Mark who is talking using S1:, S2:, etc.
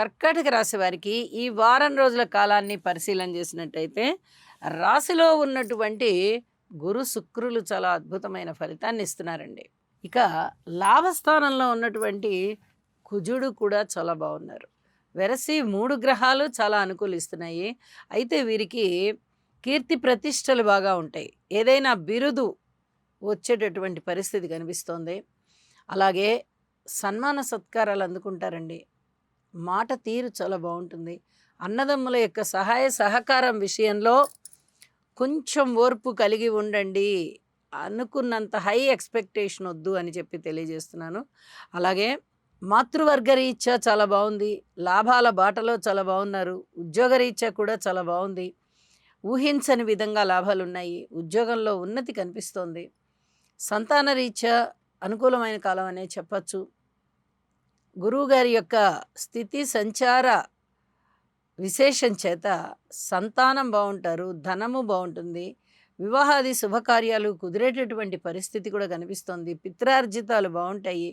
S1: కర్కాటక రాశి వారికి ఈ వారం రోజుల కాలాన్ని పరిశీలన చేసినట్టయితే రాశిలో ఉన్నటువంటి గురు శుక్రులు చాలా అద్భుతమైన ఫలితాన్ని ఇస్తున్నారండి. ఇక లాభస్థానంలో ఉన్నటువంటి కుజుడు కూడా చాలా బాగున్నారు. వెరసి మూడు గ్రహాలు చాలా అనుకూలిస్తున్నాయి. అయితే వీరికి కీర్తి ప్రతిష్టలు బాగా ఉంటాయి. ఏదైనా బిరుదు వచ్చేటటువంటి పరిస్థితి కనిపిస్తోంది. అలాగే సన్మాన సత్కారాలు అందుకుంటారండి. మాట తీరు చాలా బాగుంటుంది. అన్నదమ్ముల యొక్క సహాయ సహకారం విషయంలో కొంచెం ఓర్పు కలిగి ఉండండి. అనుకున్నంత హై ఎక్స్‌పెక్టేషన్ ఒద్దు అని చెప్పి తెలియజేస్తున్నాను. అలాగే మాతృవర్గ రీత్యా చాలా బావుంది. లాభాల బాటలో చాలా బావున్నారు. ఉద్యోగరీత్యా కూడా చాలా బావుంది. ఊహించని విధంగా లాభాలున్నాయి. ఉద్యోగంలో ఉన్నతి కనిపిస్తోంది. సంతాన రీత్యా అనుకూలమైన కాలం అనే చెప్పచ్చు. గురువుగారి యొక్క స్థితి సంచార విశేషం చేత సంతానం బావుంటారు. ధనము బావుంటుంది. వివాహాది శుభకార్యాలు కుదిరేటటువంటి పరిస్థితి కూడా కనిపిస్తోంది. పిత్రార్జితాలు బావుంటాయి.